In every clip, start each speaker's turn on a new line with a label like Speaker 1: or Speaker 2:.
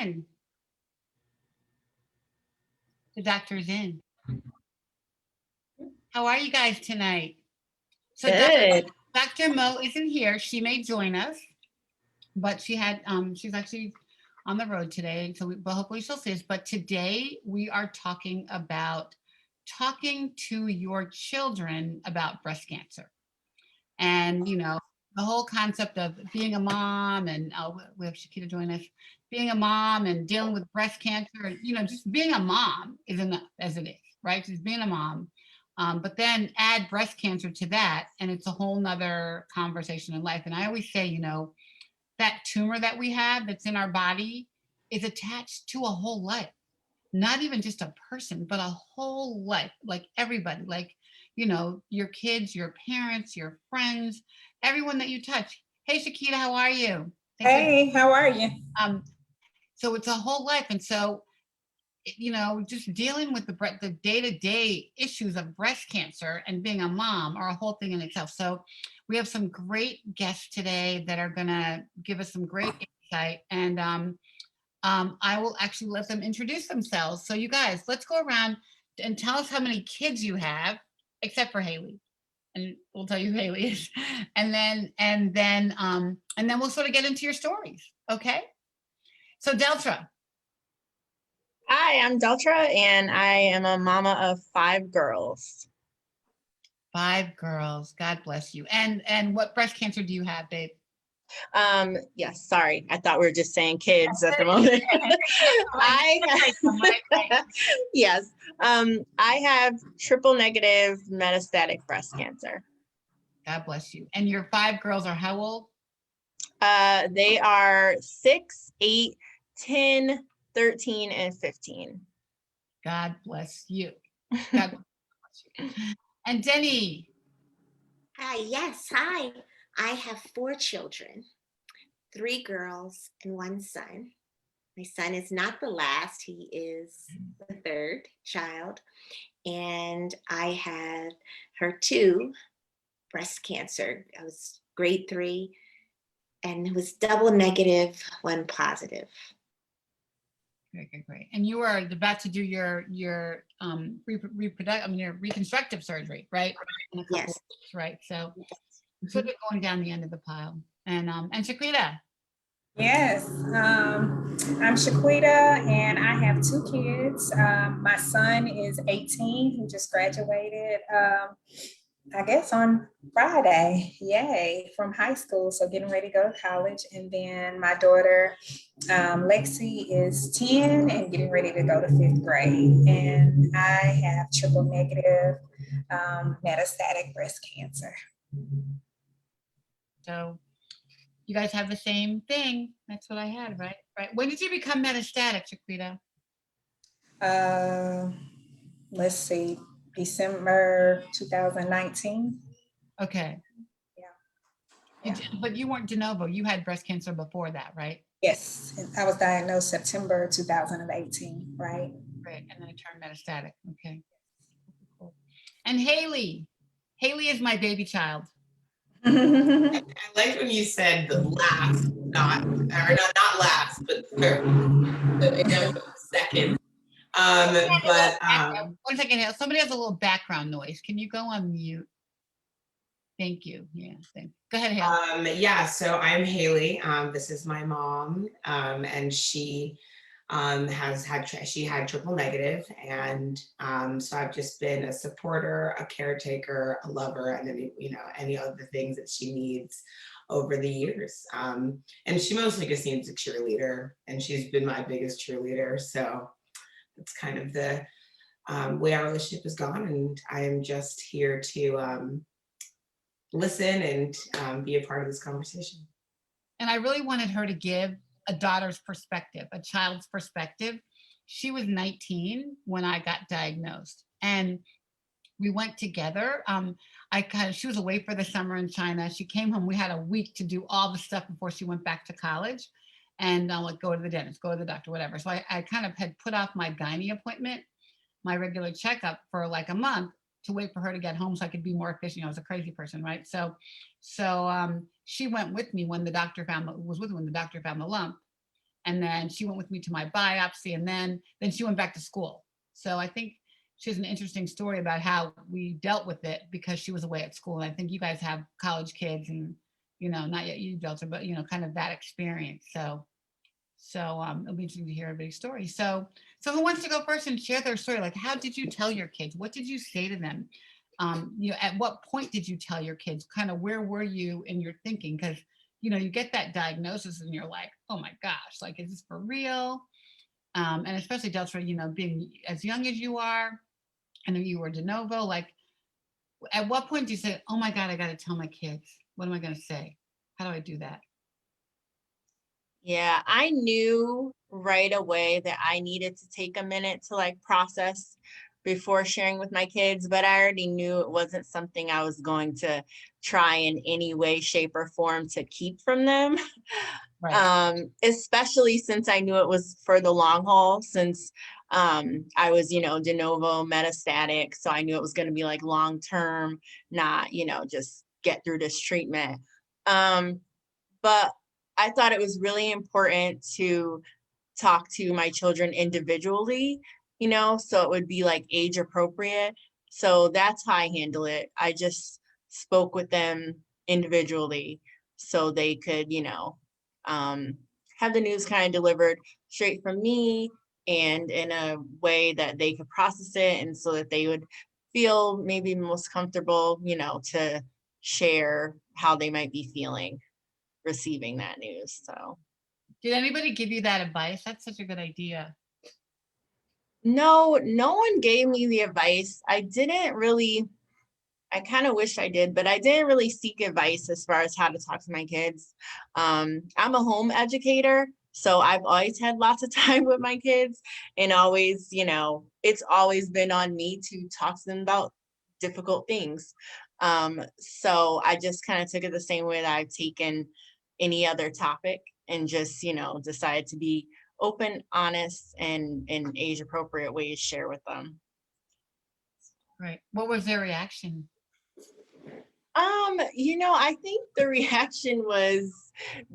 Speaker 1: in. The doctor's in. How are you guys tonight? So
Speaker 2: Good.
Speaker 1: Dr. Mo isn't here. She may join us, but she's actually on the road today. But hopefully she'll see us. But today we are talking to your children about breast cancer. And, the whole concept of being a mom, and we have Shakita join us, being a mom and dealing with breast cancer, just being a mom is enough as it is, right? Just being a mom. But then add breast cancer to that, and it's a whole nother conversation in life. And I always say, that tumor that we have that's in our body is attached to a whole life, not even just a person, but a whole life, like everybody, like, your kids, your parents, your friends, everyone that you touch. Hey, Shakita, how are you?
Speaker 3: Hey, how are you?
Speaker 1: So it's a whole life. And so, just dealing with the day-to-day issues of breast cancer and being a mom are a whole thing in itself. So we have some great guests today that are going to give us some great insight. And I will actually let them introduce themselves. So you guys, let's go around and tell us how many kids you have, except for Haley. And we'll tell you who Haley is. And then we'll sort of get into your stories. Okay. So Deltra.
Speaker 2: Hi, I'm Deltra, and I am a mama of 5 girls.
Speaker 1: 5 girls. God bless you. And what breast cancer do you have, babe?
Speaker 2: Yes, sorry. I thought we were just saying kids at the moment. Yes. I have triple negative metastatic breast cancer.
Speaker 1: God bless you. And your 5 girls are how old?
Speaker 2: They are 6, 8, 10, 13, and 15.
Speaker 1: God bless you. God bless you. And Denny.
Speaker 4: Hi, yes, hi. I have 4 children, 3 girls and 1 son. My son is not the last, he is the 3rd child. And I had HER2 breast cancer. I was grade 3, and it was double negative, 1 positive.
Speaker 1: Great. And you are about to do your your reconstructive surgery, right? In a couple
Speaker 4: Yes.
Speaker 1: of weeks, right. So sort of going down the end of the pile. And Shaquita.
Speaker 3: Yes, I'm Shaquita, and I have 2 kids. My son is 18, who just graduated, I guess on Friday, yay, from high school, so getting ready to go to college. And then my daughter, Lexi, is 10 and getting ready to go to 5th grade. And I have triple negative metastatic breast cancer.
Speaker 1: So you guys have the same thing. That's what I had, right? Right. When did you become metastatic, Shaquita?
Speaker 3: Let's see, December 2019.
Speaker 1: Okay.
Speaker 3: Yeah.
Speaker 1: But you weren't de novo. You had breast cancer before that, right?
Speaker 3: Yes, I was diagnosed September 2018, right?
Speaker 1: Right. And then it turned metastatic. Okay. Cool. And Haley. Haley is my baby child.
Speaker 5: I liked when you said the last, not last, but second.
Speaker 1: One second, somebody has a little background noise. Can you go on mute? Thank you. Yeah, go ahead, Haley.
Speaker 5: Yeah, so I'm Haley. This is my mom, and she had triple negative, and so I've just been a supporter, a caretaker, a lover, and any of the things that she needs over the years. And she mostly just needs a cheerleader, and she's been my biggest cheerleader. So that's kind of the way our relationship has gone, and I am just here to listen and be a part of this conversation.
Speaker 1: And I really wanted her to give a daughter's perspective, a child's perspective. She was 19 when I got diagnosed, and we went together. She was away for the summer in China. She came home. We had a week to do all the stuff before she went back to college, and like go to the dentist, go to the doctor, whatever. So I kind of had put off my gynae appointment, my regular checkup, for like a month to wait for her to get home so I could be more efficient. I was a crazy person, right? So she went with me when the doctor found the lump. And then she went with me to my biopsy, and then she went back to school. So I think she has an interesting story about how we dealt with it because she was away at school. And I think you guys have college kids and, not yet you, Delta, but, kind of that experience. So it'll be interesting to hear everybody's story. So who wants to go first and share their story? Like, how did you tell your kids? What did you say to them? At what point did you tell your kids? Kind of where were you in your thinking? Because, you get that diagnosis and you're like, oh my gosh, like, is this for real? And especially Delta, being as young as you are, and then you were de novo, like, at what point do you say, oh my God, I got to tell my kids? What am I going to say? How do I do that?
Speaker 2: Yeah, I knew right away that I needed to take a minute to like process before sharing with my kids, but I already knew it wasn't something I was going to try in any way, shape, or form to keep from them.
Speaker 1: Right.
Speaker 2: Especially since I knew it was for the long haul, since I was, de novo metastatic. So I knew it was going to be like long term, not, just get through this treatment. But I thought it was really important to talk to my children individually, so it would be like age appropriate. So that's how I handle it. I just spoke with them individually so they could, have the news kind of delivered straight from me and in a way that they could process it, and so that they would feel maybe most comfortable, to share how they might be feeling receiving that news. So
Speaker 1: Did anybody give you that advice? That's such a good idea.
Speaker 2: no, no one gave me the advice. I kind of wish I did, but I didn't really seek advice as far as how to talk to my kids. I'm a home educator, so I've always had lots of time with my kids, and always, it's always been on me to talk to them about difficult things. So I just kind of took it the same way that I've taken any other topic, and just, decided to be open, honest, and in age appropriate ways share with them.
Speaker 1: Right. What was their reaction?
Speaker 2: I think the reaction was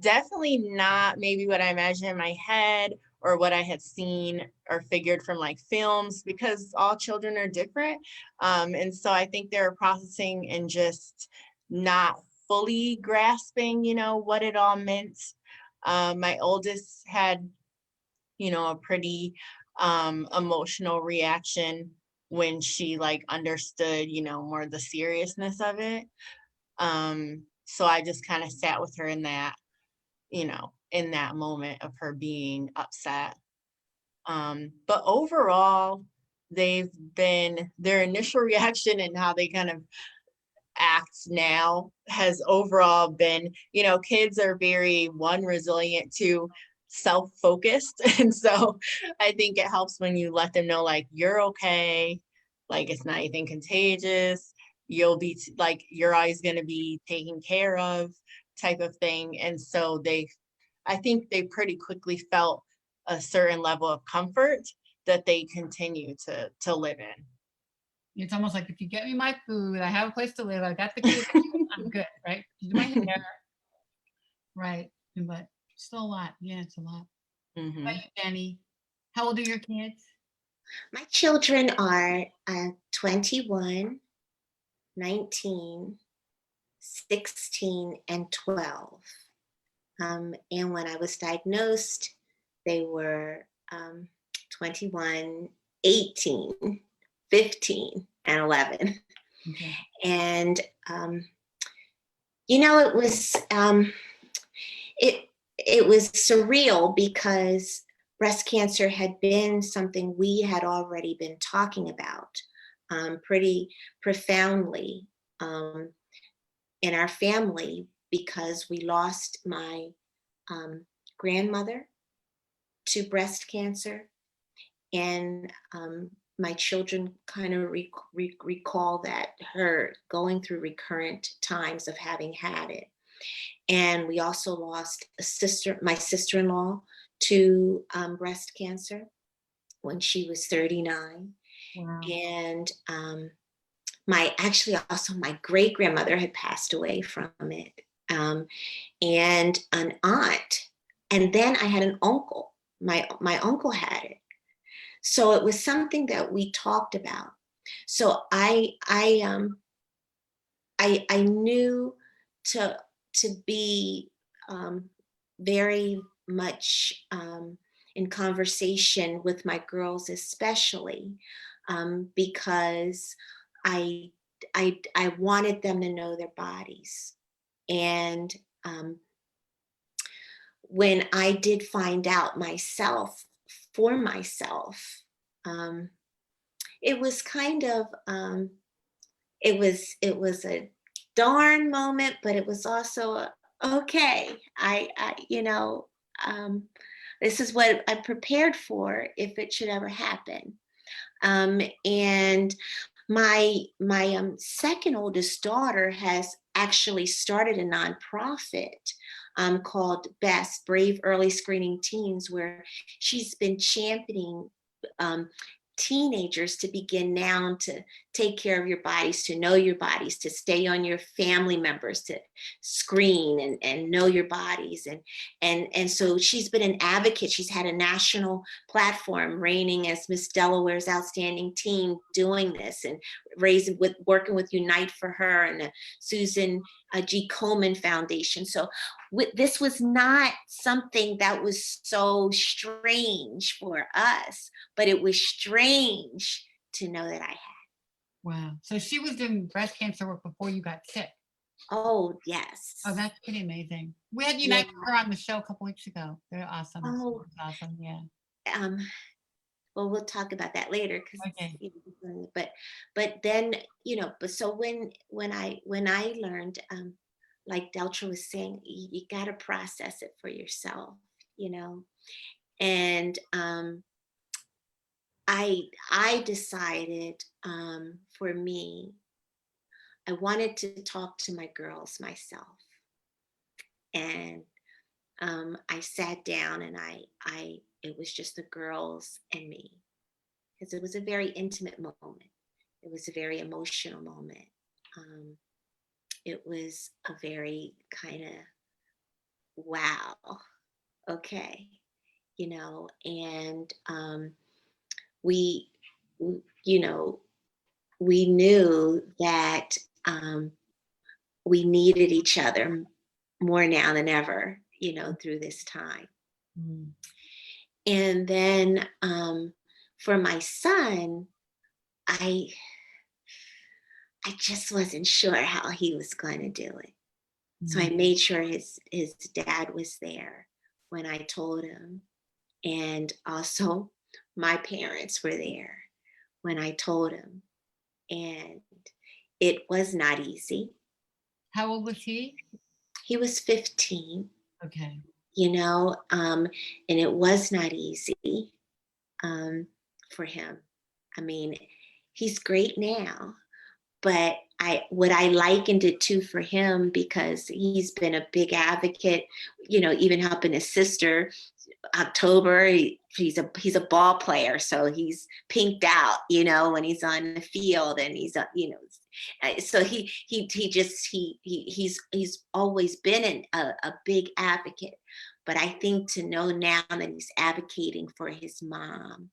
Speaker 2: definitely not maybe what I imagined in my head or what I had seen or figured from like films, because all children are different. And so I think they're processing and just not fully grasping, what it all meant. My oldest had, a pretty emotional reaction when she like understood, more the seriousness of it. So I just kind of sat with her in that, in that moment of her being upset. But overall, their initial reaction and how they kind of act now has overall been, kids are very resilient, to self-focused. And so I think it helps when you let them know, like, you're okay, like it's not anything contagious, you'll be like, you're always going to be taken care of, type of thing. And so I think they pretty quickly felt a certain level of comfort that they continue to live in.
Speaker 1: It's almost like, if you get me my food, I have a place to live, I got the kids, I'm good, right? You do my hair. Right. But still a lot. Yeah, it's a lot. How about you, Jenny? How old are your kids?
Speaker 4: My children are 21, 19, 16, and 12. And when I was diagnosed, they were 21, 18, 15, and 11.
Speaker 1: Okay.
Speaker 4: And, it was it was surreal, because breast cancer had been something we had already been talking about pretty profoundly in our family, because we lost my grandmother to breast cancer. And my children kind of recall that, her going through recurrent times of having had it. And we also lost my sister-in-law to breast cancer when she was 39.
Speaker 1: Wow.
Speaker 4: And my great grandmother had passed away from it. And an aunt And then I had an uncle. My uncle had it. So it was something that we talked about. So I knew to be very much in conversation with my girls, especially because I wanted them to know their bodies. And when I did find out myself for myself, it was kind of it was a darn moment, but it was also okay. I this is what I prepared for if it should ever happen. And my second oldest daughter has actually started a nonprofit called BEST, Brave Early Screening Teens, where she's been championing teenagers to begin now to take care of your bodies, to know your bodies, to stay on your family members, to screen and know your bodies. And so she's been an advocate. She's had a national platform, reigning as Miss Delaware's Outstanding Teen, doing this and working with Unite for Her and the Susan G. Komen Foundation. So this was not something that was so strange for us, but it was strange to know that I had.
Speaker 1: Wow. So she was doing breast cancer work before you got sick.
Speaker 4: Oh, yes.
Speaker 1: Oh, that's pretty amazing. We had Unite for Her on the show a couple weeks ago. They're awesome.
Speaker 4: Oh.
Speaker 1: Awesome. Yeah.
Speaker 4: Well, we'll talk about that later because
Speaker 1: Okay.
Speaker 4: but then, but so when I learned, like Deltra was saying, you got to process it for yourself, and I decided for me, I wanted to talk to my girls myself. And I sat down and it was just the girls and me, because it was a very intimate moment. It was a very emotional moment. It was a very kind of, wow, okay, and we, we knew that we needed each other more now than ever, through this time.
Speaker 1: Mm.
Speaker 4: And then for my son, I just wasn't sure how he was going to do it. So I made sure his dad was there when I told him. And also my parents were there when I told him. And it was not easy.
Speaker 1: How old was he?
Speaker 4: He was 15.
Speaker 1: Okay.
Speaker 4: And it was not easy for him. I mean, he's great now, but what I likened it to for him, because he's been a big advocate, even helping his sister. October, he's a ball player, so he's pinked out, when he's on the field, and he's so he's always been a big advocate. But I think to know now that he's advocating for his mom,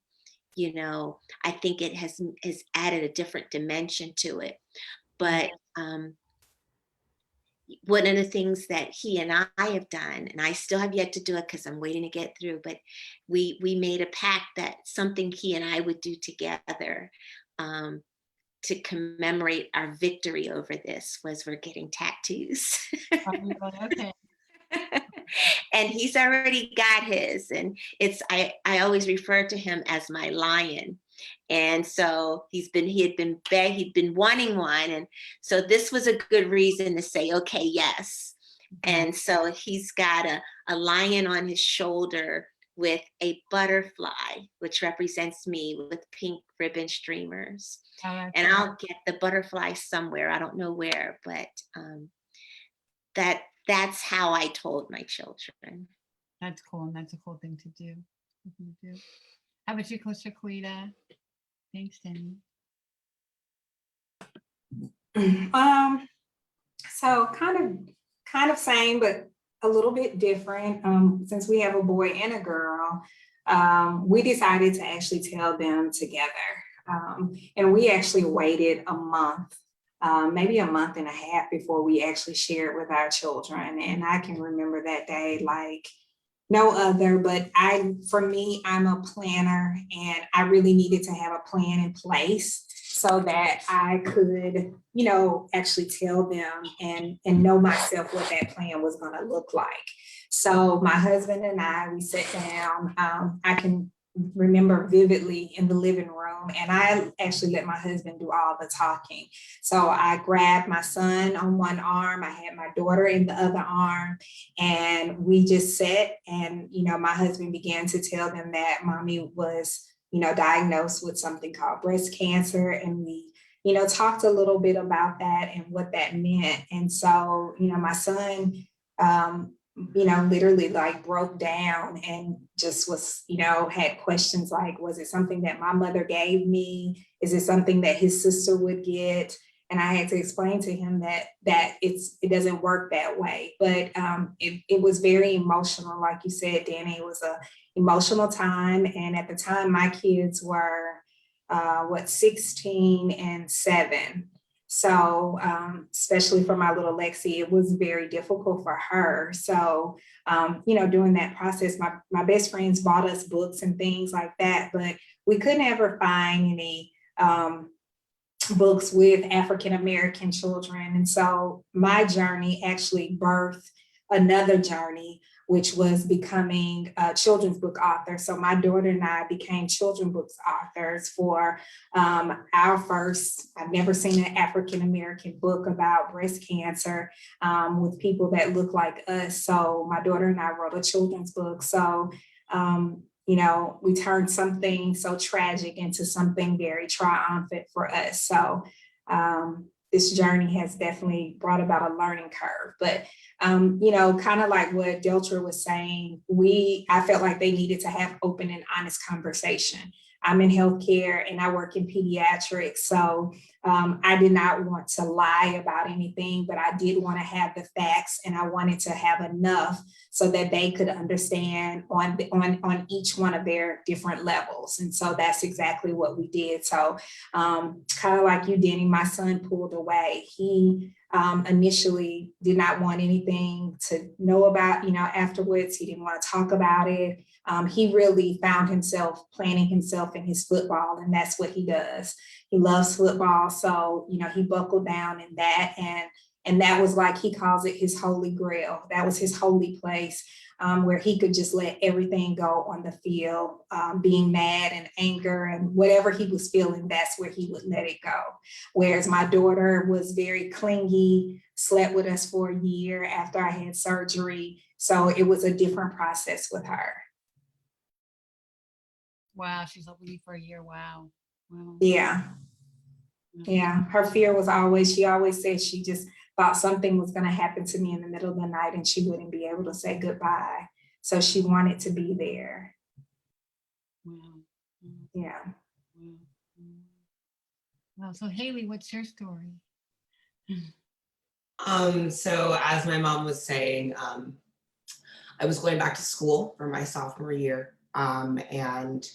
Speaker 4: I think it has added a different dimension to it. But one of the things that he and I have done, and I still have yet to do it because I'm waiting to get through, but we made a pact that something he and I would do together to commemorate our victory over this was we're getting tattoos.
Speaker 1: Okay.
Speaker 4: And he's already got his, and I always refer to him as my lion. And so he'd been wanting one, and so this was a good reason to say, okay, yes. And so he's got a lion on his shoulder with a butterfly, which represents me, with pink ribbon streamers. And I'll get the butterfly somewhere, I don't know where, but that's how I told my children.
Speaker 1: That's cool. And that's a cool thing to do. How about you, Coach Shaquita? Thanks, Denny.
Speaker 3: So kind of same, but a little bit different. Since we have a boy and a girl, we decided to actually tell them together. And we actually waited a month, maybe a month and a half before we actually shared with our children. And I can remember that day like no other, but for me, I'm a planner and I really needed to have a plan in place so that I could, actually tell them and know myself what that plan was going to look like. So my husband and we sat down. I can remember vividly in the living room, and I actually let my husband do all the talking. So I grabbed my son on one arm, I had my daughter in the other arm, and we just sat and, my husband began to tell them that mommy was, diagnosed with something called breast cancer. And we, talked a little bit about that and what that meant. And so, my son, literally like broke down and just was, had questions like, was it something that my mother gave me? Is it something that his sister would get? And I had to explain to him that it doesn't work that way. But it was very emotional. Like you said, Danny, it was a emotional time. And at the time, my kids were 16 and 7. So especially for my little Lexi, it was very difficult for her. So, during that process, my best friends bought us books and things like that, but we couldn't ever find any books with African-American children. And so my journey actually birthed another journey, which was becoming a children's book author. So my daughter and I became children's book authors for our first, I've never seen an African-American book about breast cancer with people that look like us. So my daughter and I wrote a children's book. So, we turned something so tragic into something very triumphant for us. So this journey has definitely brought about a learning curve. But, kind of like what Deltra was saying, I felt like they needed to have open and honest conversation. I'm in healthcare and I work in pediatrics. So I did not want to lie about anything, but I did want to have the facts, and I wanted to have enough so that they could understand on each one of their different levels. And so that's exactly what we did. So kind of like you, Danny, my son pulled away. He initially did not want anything to know about, afterwards. He didn't want to talk about it. He really found himself planning himself in his football, and that's what he does. He loves football. So, he buckled down in that. And that was like, he calls it his holy grail. That was his holy place where he could just let everything go on the field, being mad and anger and whatever he was feeling, that's where he would let it go. Whereas my daughter was very clingy, slept with us for a year after I had surgery. So it was a different process with her.
Speaker 1: Wow, she's up with you for a year. Wow.
Speaker 3: Yeah. Yeah. Her fear was she always said she just thought something was going to happen to me in the middle of the night and she wouldn't be able to say goodbye. So she wanted to be there.
Speaker 1: Wow.
Speaker 3: Yeah.
Speaker 1: Wow. So Haley, what's your story?
Speaker 5: So as my mom was saying, I was going back to school for my sophomore year. And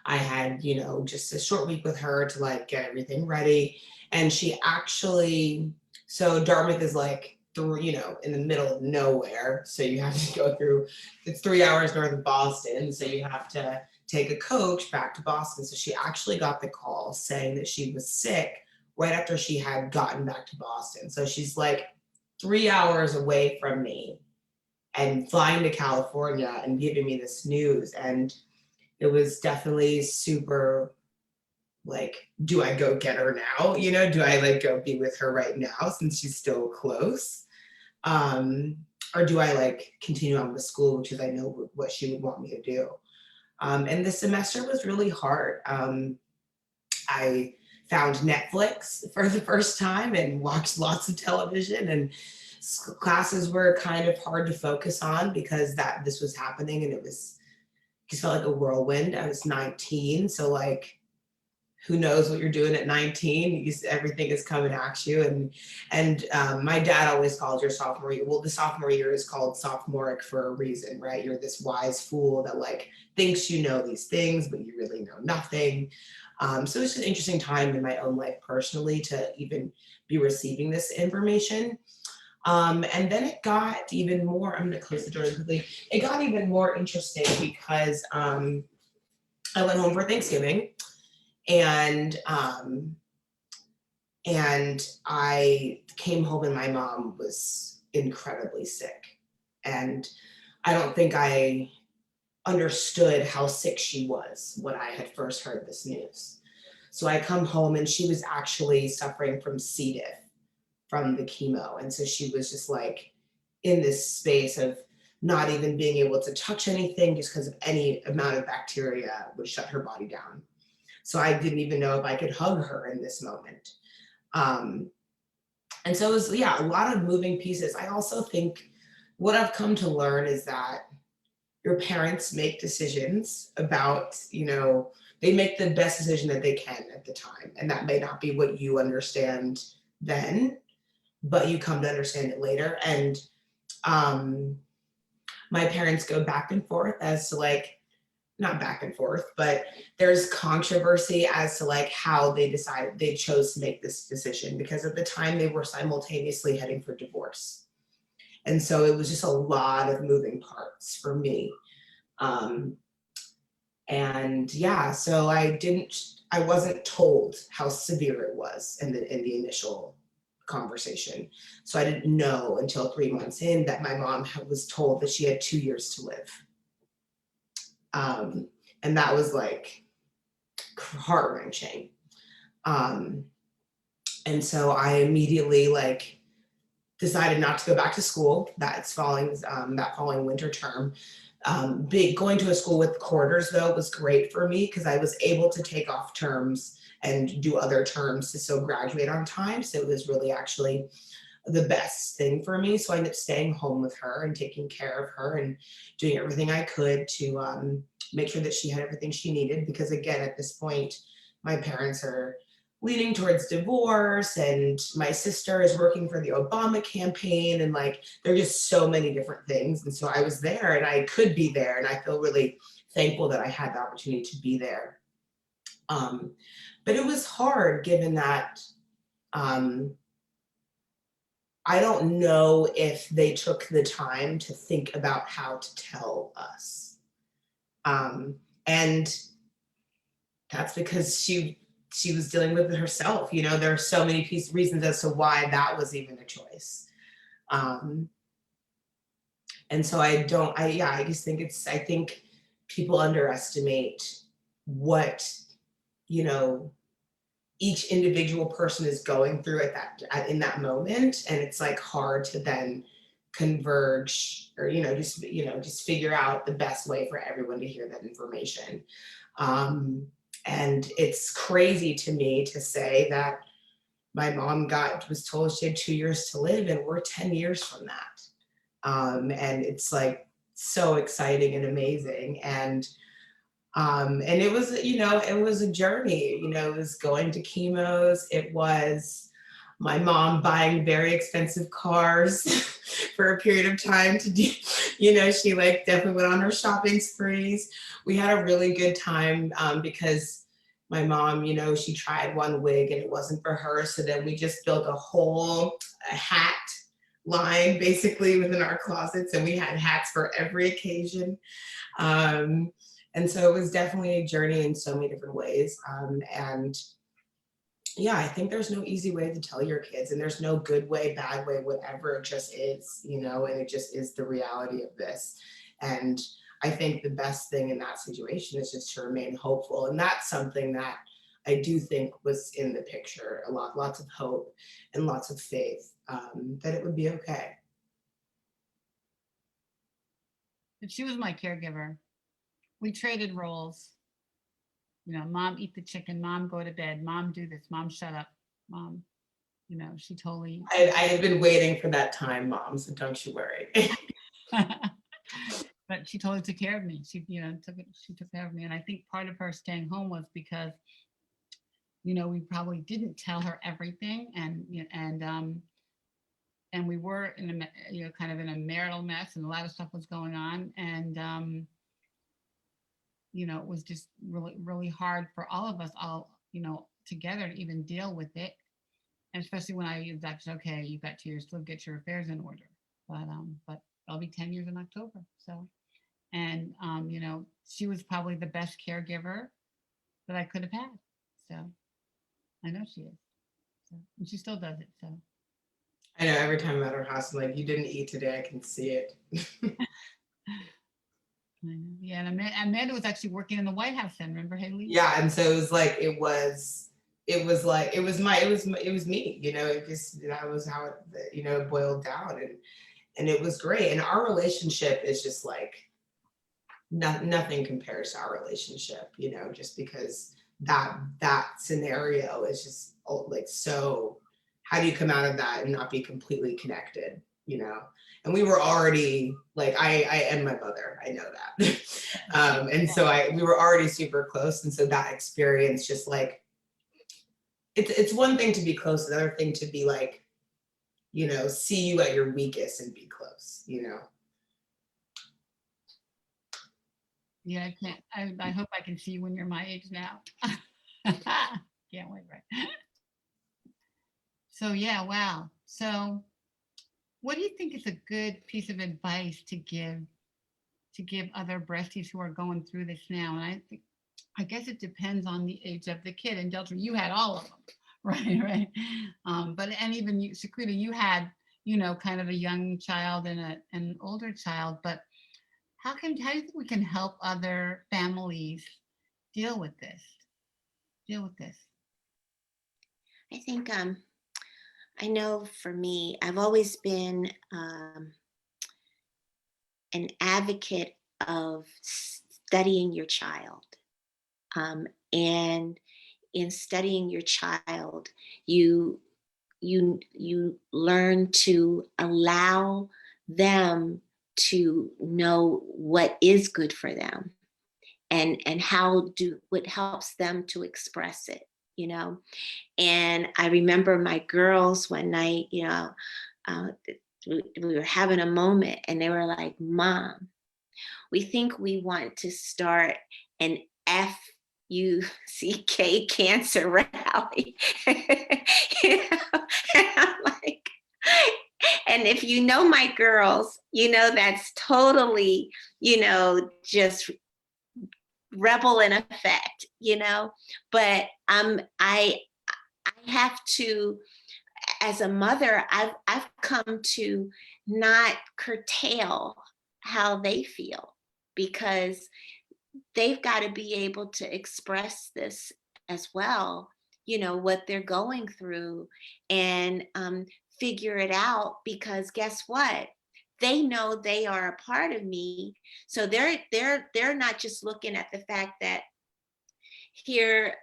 Speaker 5: I had, just a short week with her to like get everything ready. And she actually, so Dartmouth is like in the middle of nowhere. So you have to go through, it's 3 hours north of Boston. So you have to take a coach back to Boston. So she actually got the call saying that she was sick right after she had gotten back to Boston. So she's like 3 hours away from me and flying to California and giving me this news. And it was definitely super like, do I go get her now? Do I like go be with her right now since she's still close? Or do I like continue on with school, which is I know what she would want me to do. And the semester was really hard. I found Netflix for the first time and watched lots of television, and classes were kind of hard to focus on because this was happening, and it just felt like a whirlwind. I was 19, so like who knows what you're doing at 19? Everything is coming at you. And my dad always calls your sophomore year, well, the sophomore year is called sophomoric for a reason, right? You're this wise fool that like thinks you know these things, but you really know nothing. So it's an interesting time in my own life personally to even be receiving this information. And then it got even more, I'm gonna close the door quickly. It got even more interesting because I went home for Thanksgiving, and I came home and my mom was incredibly sick. And I don't think I understood how sick she was when I had first heard this news. So I come home and she was actually suffering from C. diff from the chemo. And so she was just like in this space of not even being able to touch anything just because of any amount of bacteria would shut her body down. So I didn't even know if I could hug her in this moment. And so it was, yeah, a lot of moving pieces. I also think what I've come to learn is that your parents make decisions about, you know, they make the best decision that they can at the time. And that may not be what you understand then, but you come to understand it later. And my parents go back and forth as to like, not back and forth, but there's controversy as to like how they decided they chose to make this decision, because at the time they were simultaneously heading for divorce. And so it was just a lot of moving parts for me. And yeah, so I wasn't told how severe it was in the initial conversation. So I didn't know until 3 months in that my mom was told that she had 2 years to live. And that was like heart-wrenching. And so I immediately like decided not to go back to school that following winter term. Going to a school with quarters though was great for me because I was able to take off terms and do other terms to still graduate on time. So it was really actually the best thing for me. So I ended up staying home with her and taking care of her and doing everything I could to make sure that she had everything she needed. Because again, at this point, my parents are leaning towards divorce and my sister is working for the Obama campaign, and like there are just so many different things. And so I was there and I could be there, and I feel really thankful that I had the opportunity to be there. But it was hard given that I don't know if they took the time to think about how to tell us. And that's because she was dealing with it herself. You know, there are so many reasons as to why that was even a choice. And so I just think I think people underestimate what, you know, each individual person is going through in that moment. And it's like hard to then converge or, just figure out the best way for everyone to hear that information. And it's crazy to me to say that my mom was told she had 2 years to live, and we're 10 years from that. And it's like so exciting and amazing. And it was, it was a journey, it was going to chemos. It was my mom buying very expensive cars for a period of time to do, she like definitely went on her shopping sprees. We had a really good time because my mom, she tried one wig and it wasn't for her. So then we just built a hat line basically within our closets, and we had hats for every occasion. And so it was definitely a journey in so many different ways. And yeah, I think there's no easy way to tell your kids, and there's no good way, bad way, whatever. It just is, and it just is the reality of this. And I think the best thing in that situation is just to remain hopeful. And that's something that I do think was in the picture a lot, lots of hope and lots of faith that it would be okay.
Speaker 1: She was my caregiver. We traded roles. Mom, eat the chicken. Mom, go to bed. Mom, do this. Mom, shut up. Mom, she totally.
Speaker 5: I had been waiting for that time, Mom, so don't you worry.
Speaker 1: But she totally took care of me. She took care of me. And I think part of her staying home was because we probably didn't tell her everything, and we were in kind of in a marital mess, and a lot of stuff was going on, and it was just really, really hard for all of us all, together to even deal with it. And especially when I said, okay, you've got 2 years to live, get your affairs in order. But I'll be 10 years in October. So, and she was probably the best caregiver that I could have had. So I know she is. So, and she still does it. So
Speaker 5: I know every time I'm at her house, I'm like, you didn't eat today, I can see it.
Speaker 1: I know. Yeah, and Amanda was actually working in the White House then, remember, Haley?
Speaker 5: Yeah, and so it was like it was me, it just that was how it boiled down, and it was great. And our relationship is just like nothing compares to our relationship, just because that scenario is just like, so how do you come out of that and not be completely connected, and we were already like, I am my mother, I know that. And so we were already super close, and so that experience just like, it's one thing to be close, another thing to be like, see you at your weakest and be close.
Speaker 1: Yeah, I can't. I hope I can see you when you're my age now. Can't wait, right? So yeah, wow. So what do you think is a good piece of advice to give other breasties who are going through this now? And I guess it depends on the age of the kid. And Delta, you had all of them, right? And even you, Shaquita, you had, kind of a young child and an older child. But how do you think we can help other families deal with this?
Speaker 4: I think I know for me, I've always been an advocate of studying your child. And in studying your child, you learn to allow them to know what is good for them, and what helps them to express it, And I remember my girls one night, we were having a moment, and they were like, "Mom, we think we want to start an FUCK cancer rally." And I'm like, and if you know my girls, that's totally, just rebel in effect, but I have to, as a mother, I've come to not curtail how they feel, because they've got to be able to express this as well, what they're going through, and figure it out, because guess what? They know they are a part of me. So they're not just looking at the fact that here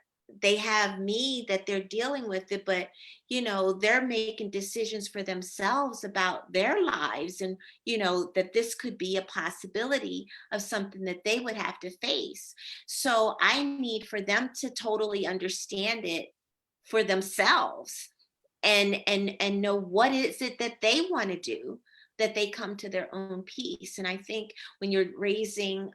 Speaker 4: they have me that they're dealing with it, but they're making decisions for themselves about their lives, and that this could be a possibility of something that they would have to face. So I need for them to totally understand it for themselves, and know what is it that they want to do, that they come to their own peace. And I think when you're raising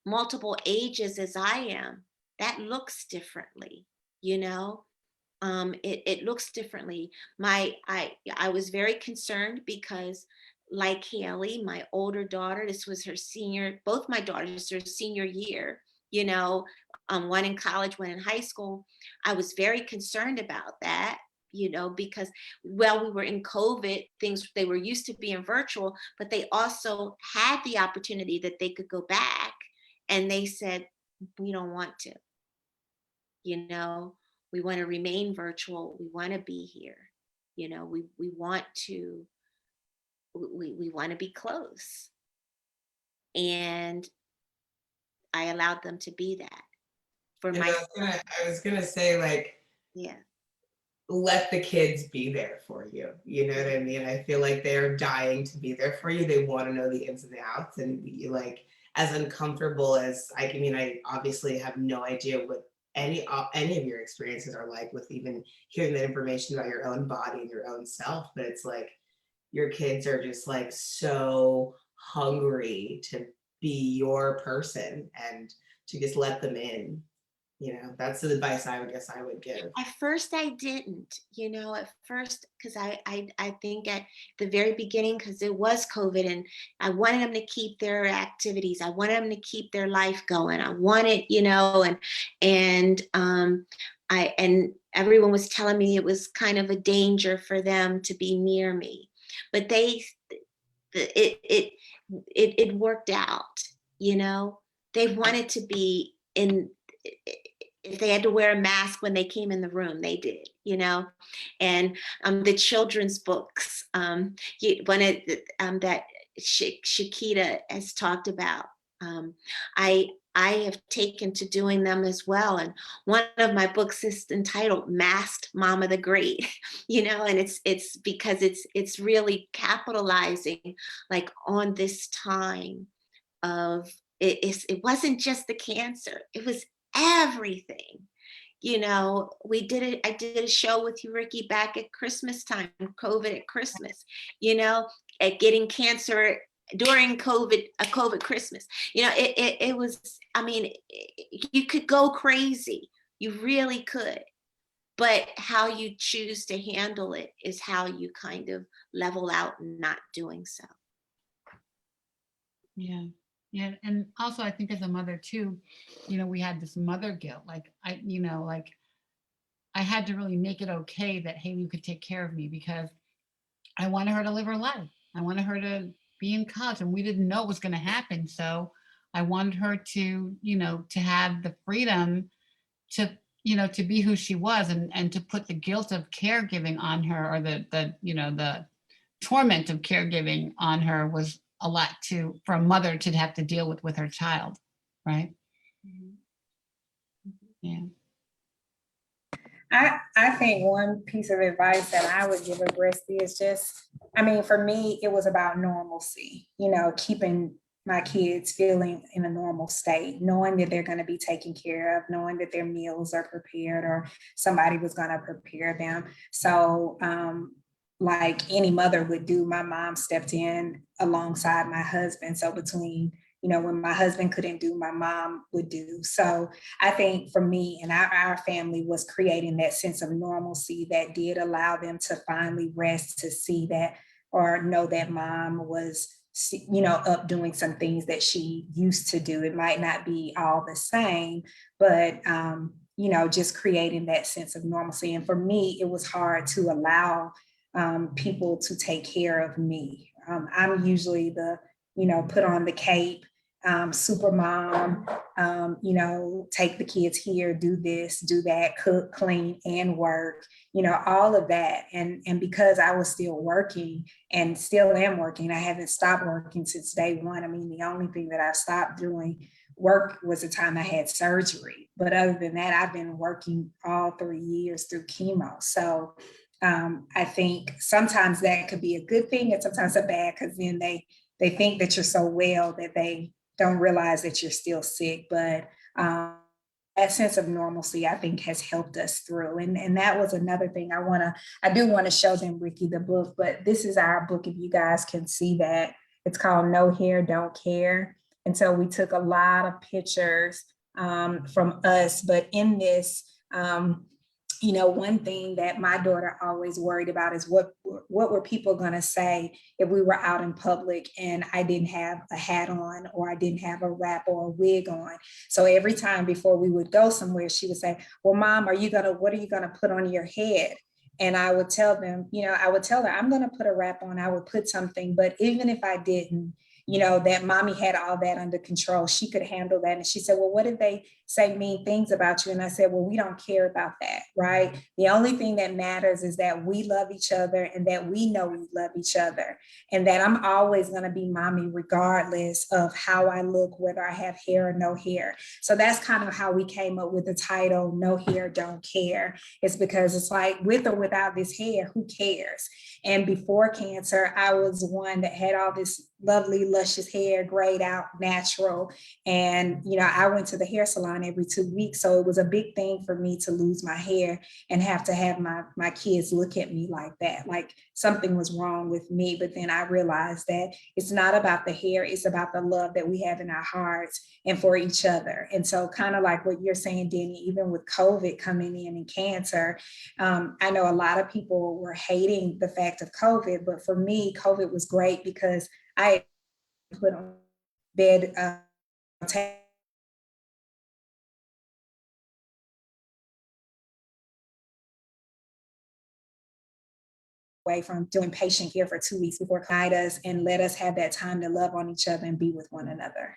Speaker 4: multiple ages as I am, that looks differently, it looks differently. I was very concerned because, like Haley, my older daughter, this was her both my daughters, their senior year, one in college, one in high school. I was very concerned about that, because we were in COVID, they were used to being virtual, but they also had the opportunity that they could go back. And they said, we don't want to, we want to remain virtual. We want to be here. We want to, we want to be close. And I allowed them to be that.
Speaker 5: I was gonna say, like,
Speaker 4: yeah,
Speaker 5: let the kids be there for you. You know what I mean? I feel like they're dying to be there for you. They want to know the ins and the outs, and you, like, as uncomfortable as I obviously have no idea what any of your experiences are like, with even hearing that information about your own body and your own self. But it's like your kids are just like so hungry to be your person and to just let them in. You know, that's the advice I would guess I would give.
Speaker 4: At first I didn't, at first, because I think at the very beginning, because it was COVID, and I wanted them to keep their activities. I wanted them to keep their life going. I wanted, and everyone was telling me it was kind of a danger for them to be near me. But it worked out, They wanted to be in. If they had to wear a mask when they came in the room, they did, and the children's books, one of that Shakita has talked about, I have taken to doing them as well. And one of my books is entitled Masked Mama the Great, and it's because it's really capitalizing like on this time of it wasn't just the cancer, it was everything. I did a show with you, Ricky, back at Christmas time, COVID at Christmas, at getting cancer during COVID, a COVID Christmas. It was, you could go crazy. You really could. But how you choose to handle it is how you kind of level out not doing so.
Speaker 1: Yeah. Yeah. And also I think as a mother too, we had this mother guilt. Like I had to really make it okay that Haley could take care of me, because I wanted her to live her life. I wanted her to be in college, and we didn't know it was going to happen. So I wanted her to, to have the freedom to, to be who she was, and to put the guilt of caregiving on her, or the torment of caregiving on her was a lot for a mother to have to deal with her child, right? Yeah.
Speaker 3: I think one piece of advice that I would give a breastie is just, for me, it was about normalcy, keeping my kids feeling in a normal state, knowing that they're going to be taken care of, knowing that their meals are prepared or somebody was going to prepare them. So, like any mother would do, my mom stepped in alongside my husband. So between, when my husband couldn't do, my mom would do. So I think for me and our family was creating that sense of normalcy that did allow them to finally rest, to see that or know that mom was, up doing some things that she used to do. It might not be all the same, but, just creating that sense of normalcy. And for me, it was hard to allow people to take care of me. I'm usually the, put on the cape, super mom, take the kids here, do this, do that, cook, clean, and work, all of that. And because I was still working and still am working, I haven't stopped working since day one. The only thing that I stopped doing work was the time I had surgery. But other than that, I've been working all 3 years through chemo. So I think sometimes that could be a good thing and sometimes a bad, because then they think that you're so well that they don't realize that you're still sick. But that sense of normalcy, I think, has helped us through. And that was another thing I do want to show them, Ricky, the book, but this is our book. If you guys can see that, it's called No Hair, Don't Care. And so we took a lot of pictures from us, but in this, one thing that my daughter always worried about is what were people going to say if we were out in public and I didn't have a hat on, or I didn't have a wrap or a wig on. So every time before we would go somewhere, she would say, well, Mom, what are you going to put on your head? And I would tell them, I would tell her, I'm going to put a wrap on, I would put something. But even if I didn't, that Mommy had all that under control. She could handle that. And she said, well, what if they say mean things about you? And I said, well, we don't care about that, right? The only thing that matters is that we love each other and that we know we love each other, and that I'm always going to be Mommy regardless of how I look, whether I have hair or no hair. So that's kind of how we came up with the title, No Hair, Don't Care. It's because it's like, with or without this hair, who cares? And before cancer, I was one that had all this lovely, luscious hair, grayed out, natural. And, I went to the hair salon every 2 weeks. So it was a big thing for me to lose my hair and have to have my kids look at me like that, like something was wrong with me. But then I realized that it's not about the hair, it's about the love that we have in our hearts and for each other. And so kind of like what you're saying, Danny, even with COVID coming in and cancer, I know a lot of people were hating the fact of COVID, but for me, COVID was great because I put on bed away from doing patient care for 2 weeks before guide us and let us have that time to love on each other and be with one another.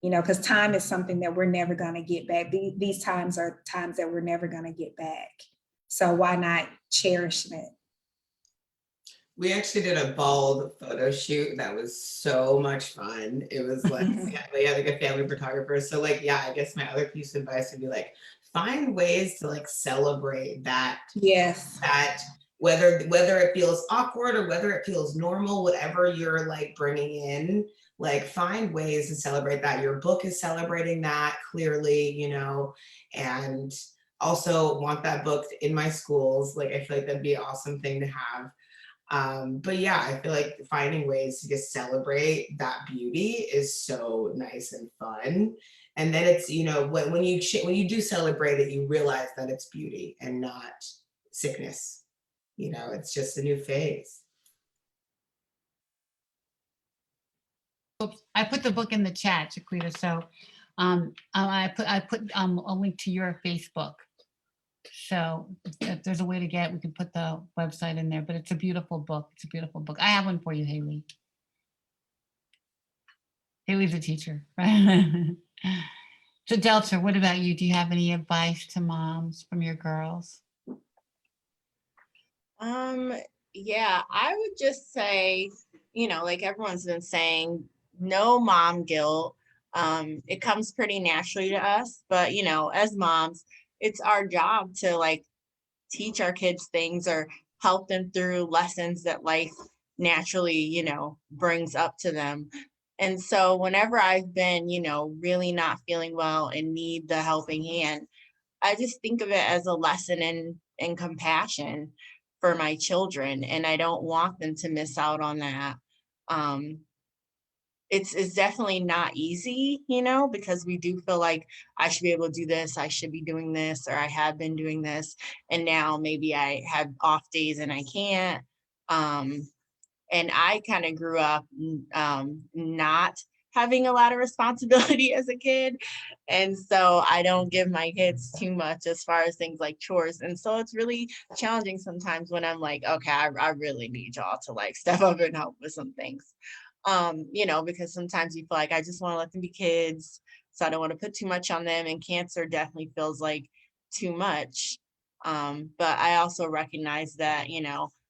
Speaker 3: Because time is something that we're never going to get back. These times are times that we're never going to get back. So why not cherish it?
Speaker 5: We actually did a bald photo shoot that was so much fun. It was like, we had like a family photographer. So like, yeah, I guess my other piece of advice would be like, find ways to like celebrate that.
Speaker 3: Yes.
Speaker 5: That whether it feels awkward or whether it feels normal, whatever you're like bringing in, like find ways to celebrate that. Your book is celebrating that clearly, and also want that book in my schools. Like, I feel like that'd be an awesome thing to have. But yeah, I feel like finding ways to just celebrate that beauty is so nice and fun. And then it's, when you do celebrate it, you realize that it's beauty and not sickness. It's just a new phase.
Speaker 1: I put the book in the chat, Shaquita. So I put a link to your Facebook. So if there's a way to get it, we can put the website in there. But it's a beautiful book. It's a beautiful book. I have one for you, Haley. Haley's a teacher, right? So Delta, what about you? Do you have any advice to moms from your girls?
Speaker 2: Yeah, I would just say, like everyone's been saying, no mom guilt. It comes pretty naturally to us, but as moms, it's our job to like teach our kids things or help them through lessons that life naturally, brings up to them. And so whenever I've been, really not feeling well and need the helping hand, I just think of it as a lesson in compassion for my children. And I don't want them to miss out on that. It's definitely not easy, because we do feel like I should be able to do this, I should be doing this, or I have been doing this, and now maybe I have off days and I can't. And I kind of grew up not having a lot of responsibility as a kid. And so I don't give my kids too much as far as things like chores. And so it's really challenging sometimes when I'm like, okay, I really need y'all to like step up and help with some things. Because sometimes you feel like I just want to let them be kids. So I don't want to put too much on them. And cancer definitely feels like too much. But I also recognize that,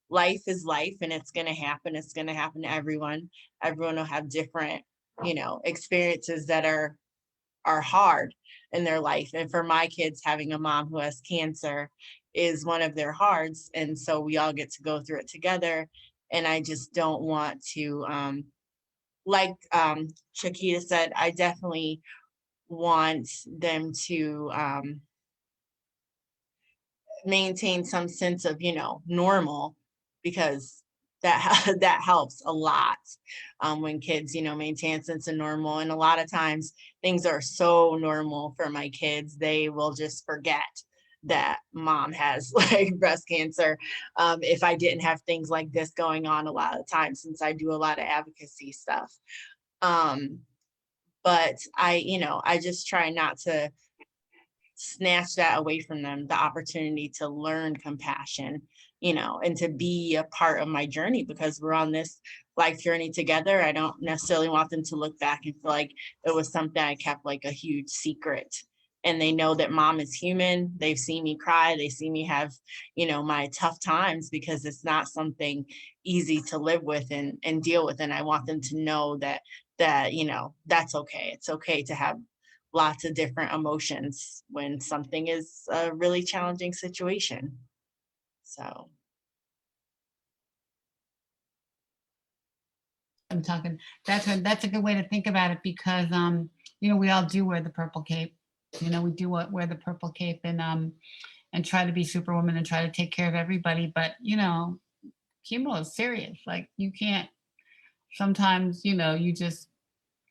Speaker 2: life is life and it's going to happen. It's going to happen to everyone. Everyone will have different, experiences that are hard in their life. And for my kids, having a mom who has cancer is one of their hards. And so we all get to go through it together. And I just don't want to, like Shakita said, I definitely want them to maintain some sense of, normal, because that helps a lot when kids, maintain a sense of normal. And a lot of times things are so normal for my kids, they will just forget that mom has like breast cancer. If I didn't have things like this going on a lot of times, since I do a lot of advocacy stuff. But I just try not to snatch that away from them, the opportunity to learn compassion, and to be a part of my journey, because we're on this life journey together. I don't necessarily want them to look back and feel like it was something I kept like a huge secret. And they know that mom is human. They've seen me cry. They see me have, my tough times, because it's not something easy to live with and deal with. And I want them to know that, that's okay. It's okay to have lots of different emotions when something is a really challenging situation. So.
Speaker 1: I'm talking, that's a good way to think about it because, we all do wear the purple cape. We do wear the purple cape and try to be superwoman and try to take care of everybody. But, chemo is serious. Like you can't, sometimes, you just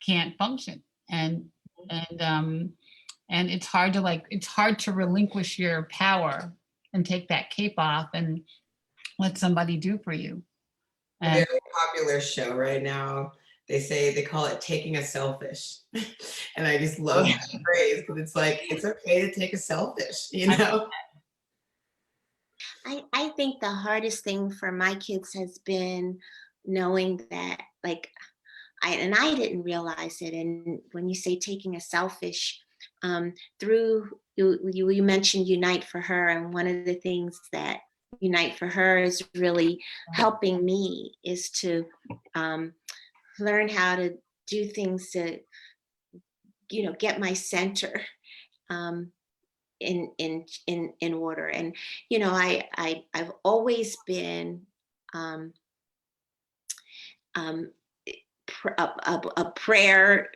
Speaker 1: can't function. And it's hard to relinquish your power and take that cape off and let somebody do for you.
Speaker 5: A
Speaker 1: And
Speaker 5: very popular show right now. They call it taking a selfish. And I just love that phrase because it's like, it's okay to take a selfish,
Speaker 4: I think the hardest thing for my kids has been knowing that, like, I didn't realize it. And when you say taking a selfish, through you mentioned Unite for Her, and one of the things that Unite for Her is really helping me is to learn how to do things to, get my center in order. And I've always been a prayer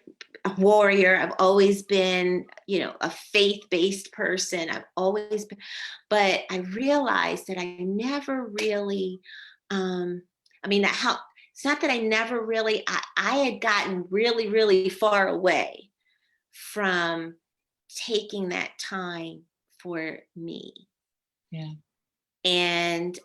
Speaker 4: warrior. I've always been, a faith-based person. I've always been, but I realized that I never really, it's not that I never really, I had gotten really, really far away from taking that time for me.
Speaker 1: yeah,
Speaker 4: And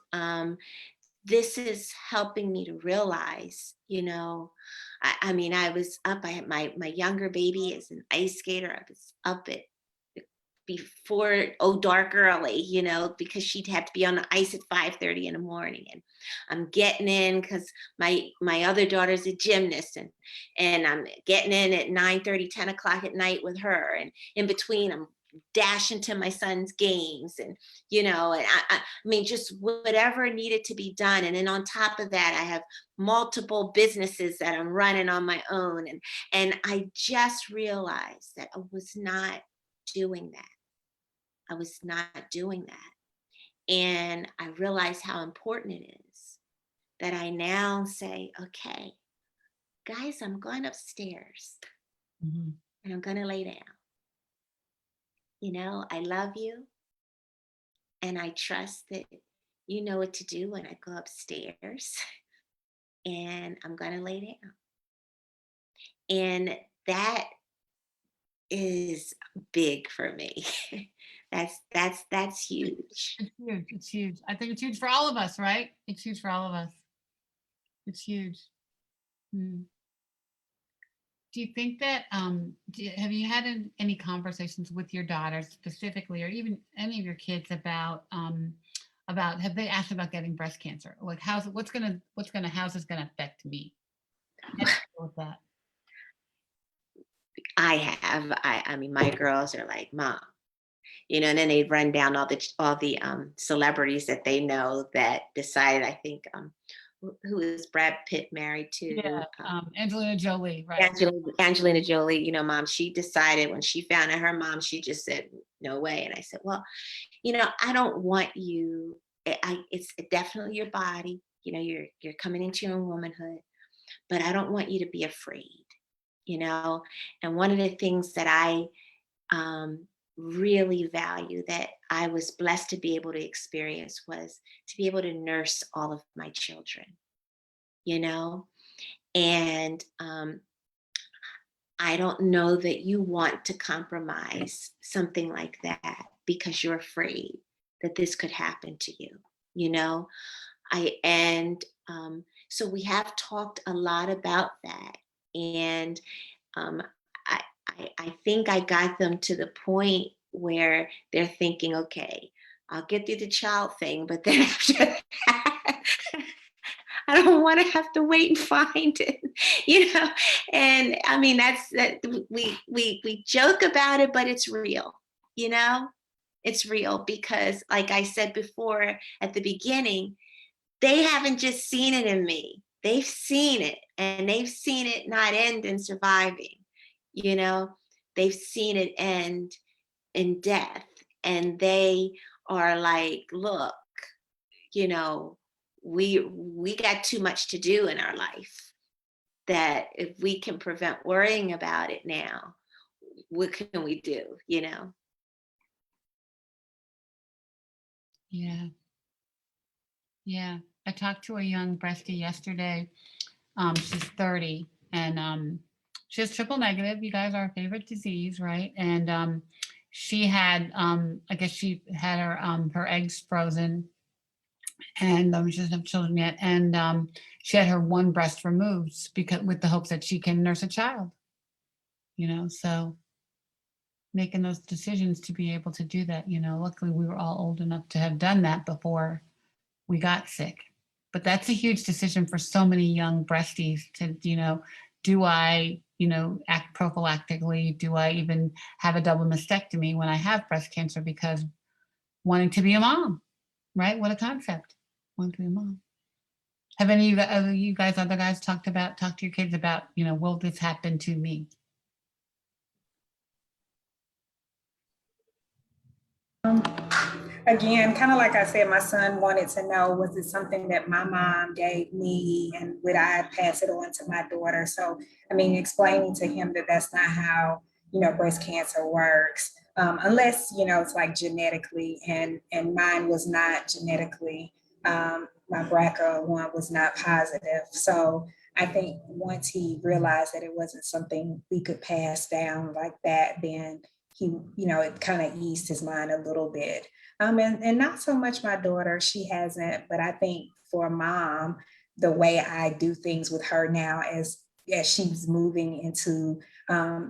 Speaker 4: this is helping me to realize, I was up, I had my younger baby is an ice skater. I was up at before dark early, because she'd have to be on the ice at 5:30 in the morning. And I'm getting in because my other daughter's a gymnast, and I'm getting in at 9:30, 10 o'clock at night with her. And in between, I'm dashing to my son's games, and just whatever needed to be done. And then on top of that, I have multiple businesses that I'm running on my own, and I just realized that I was not doing that. I was not doing that. And I realized how important it is that I now say, okay, guys, I'm going upstairs
Speaker 1: mhm.
Speaker 4: and I'm going to lay down. I love you. And I trust that you know what to do when I go upstairs. And I'm going to lay down. And that is big for me. That's huge.
Speaker 1: It's huge. It's huge. I think it's huge for all of us, right? It's huge for all of us. It's huge. Hmm. Do you think that have you had any conversations with your daughters specifically, or even any of your kids about have they asked about getting breast cancer? Like how's this gonna affect me? How do you feel with that?
Speaker 4: I mean, my girls are like, Mom, and then they run down all the celebrities that they know that decided. I think who is Brad Pitt married to?
Speaker 1: Yeah, Angelina Jolie, right?
Speaker 4: Angelina Jolie. Mom, she decided when she found out her mom, she just said no way. And I said, well, I don't want you. It's definitely your body. You're coming into your own womanhood, but I don't want you to be afraid. And one of the things that I really value that I was blessed to be able to experience was to be able to nurse all of my children, and I don't know that you want to compromise something like that because you're afraid that this could happen to you, so we have talked a lot about that. And I think I got them to the point where they're thinking, okay, I'll get through the child thing, but then after that, I don't want to have to wait and find it, And I mean, that we joke about it, but it's real, It's real because, like I said before at the beginning, they haven't just seen it in me. They've seen it, and they've seen it not end in surviving. They've seen it end in death, and they are like, look, we got too much to do in our life, that if we can prevent worrying about it now, what can we do, you know?
Speaker 1: Yeah. Yeah. I talked to a young breastie yesterday. She's 30 and she has triple negative. You guys, our favorite disease, right? And she had, I guess she had her eggs frozen, and she doesn't have children yet. And she had her one breast removed because with the hopes that she can nurse a child. You know, so making those decisions to be able to do that. You know, luckily we were all old enough to have done that before we got sick. But that's a huge decision for so many young breasties to, you know, do I, you know, act prophylactically? Do I even have a double mastectomy when I have breast cancer because wanting to be a mom, right? What a concept, wanting to be a mom. Have any of you guys, other guys talk to your kids about, you know, will this happen to me?
Speaker 3: Again, kind of like I said, my son wanted to know, was it something that my mom gave me and would I pass it on to my daughter? So, I mean, explaining to him that that's not how, you know, breast cancer works. Unless, you know, it's like genetically, and mine was not genetically, my BRCA1 was not positive. So I think once he realized that it wasn't something we could pass down like that, then he, you know, it kind of eased his mind a little bit. And not so much my daughter, she hasn't, but I think for mom, the way I do things with her now as she's moving into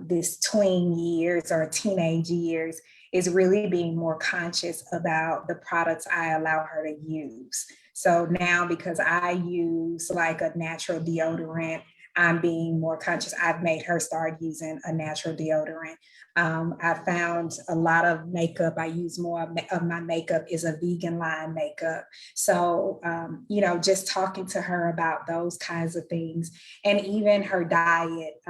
Speaker 3: this tween years or teenage years is really being more conscious about the products I allow her to use. So now because I use like a natural deodorant, I'm being more conscious. I've made her start using a natural deodorant. I found a lot of makeup. I use more of my makeup is a vegan line makeup. So, you know, just talking to her about those kinds of things and even her diet.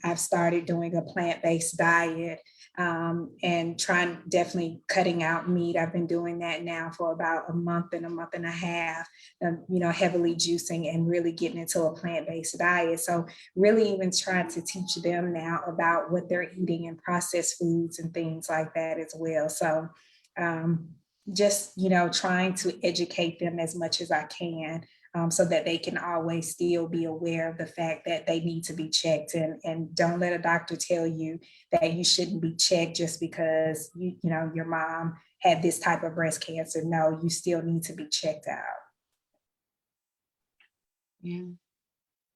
Speaker 3: I've started doing a plant-based diet and trying definitely cutting out meat. I've been doing that now for about a month and a half, you know, heavily juicing and really getting into a plant-based diet. So really even trying to teach them now about what they're eating and processed foods and things like that as well. So just, you know, trying to educate them as much as I can so that they can always still be aware of the fact that they need to be checked, and don't let a doctor tell you that you shouldn't be checked just because you know your mom had this type of breast cancer. No, you still need to be checked out.
Speaker 1: Yeah.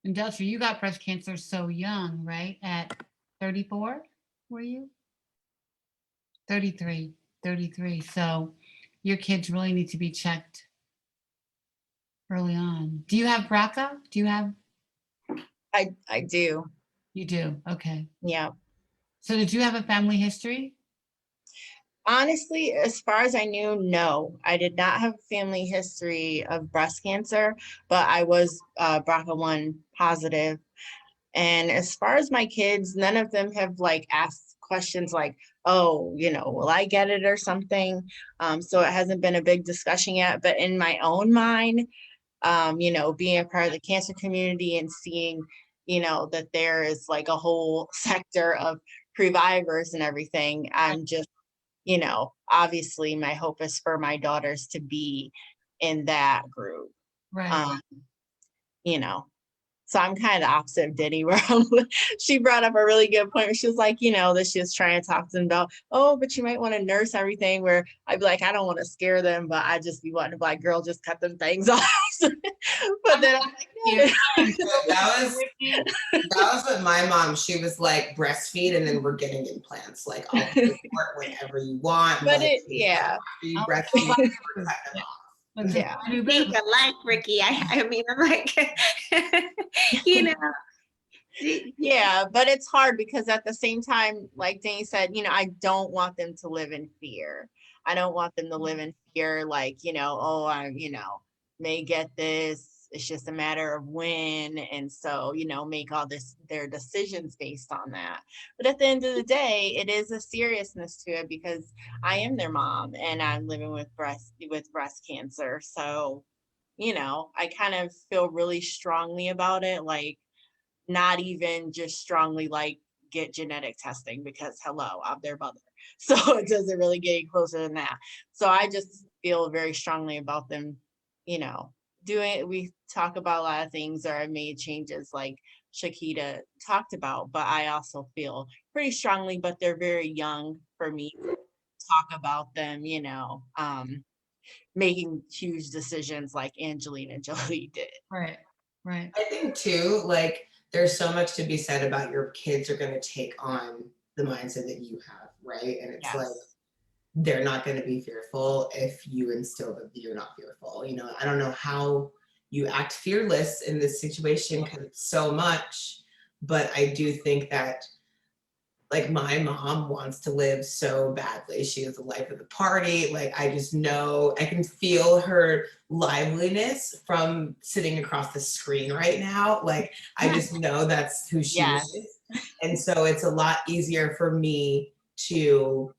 Speaker 1: And Deltra, you got breast cancer so young, right? At 34, were you? 33, 33. So your kids really need to be checked early on. Do you have BRCA? Do you have?
Speaker 2: I do.
Speaker 1: You do. Okay.
Speaker 2: Yeah.
Speaker 1: So did you have a family history?
Speaker 2: Honestly, as far as I knew, no, I did not have a family history of breast cancer, but I was BRCA1 positive. And as far as my kids, none of them have like asked questions like, oh, you know, will I get it or something? So it hasn't been a big discussion yet. But in my own mind, you know, being a part of the cancer community and seeing, you know, that there is like a whole sector of previvors and everything, I'm just, you know, obviously my hope is for my daughters to be in that group.
Speaker 1: Right.
Speaker 2: You know, so I'm kind of the opposite of Diddy, where she brought up a really good point where she was like, you know, that she was trying to talk to them about, oh, but you might want to nurse everything, where I'd be like, I don't want to scare them, but I just be wanting to be like, girl, just cut them things off. But then I'm like, no.
Speaker 5: That was what my mom, she was like, breastfeed and then we're getting implants. Like, I'll pay for it whenever you want.
Speaker 2: But
Speaker 5: like,
Speaker 2: yeah.
Speaker 5: you breastfeed, we're cutting them off.
Speaker 2: Yeah.
Speaker 4: Think alike, Ricky. I mean, I'm like, you know.
Speaker 2: Yeah, but it's hard because at the same time, like Danny said, you know, I don't want them to live in fear. I don't want them to live in fear, like, you know, oh, I, you know, may get this. It's just a matter of when. And so, you know, make all their decisions based on that. But at the end of the day, it is a seriousness to it because I am their mom and I'm living with breast cancer. So, you know, I kind of feel really strongly about it. Like, not even just strongly like get genetic testing because hello, I'm their mother. So it doesn't really get any closer than that. So I just feel very strongly about them, you know, doing, we talk about a lot of things, or I made changes like Shakita talked about, but I also feel pretty strongly, but they're very young for me to talk about them, you know, making huge decisions like Angelina Jolie did.
Speaker 1: Right, right.
Speaker 5: I think too, like there's so much to be said about your kids are going to take on the mindset that you have, right? And it's like
Speaker 2: Yes.
Speaker 5: they're not going to be fearful if you instill that you're not fearful. You know, I don't know how you act fearless in this situation because it's so much, but I do think that like my mom wants to live so badly. She is the life of the party. Like I just know I can feel her liveliness from sitting across the screen right now. Like I just know that's who she
Speaker 2: Yes.
Speaker 5: is. And so it's a lot easier for me to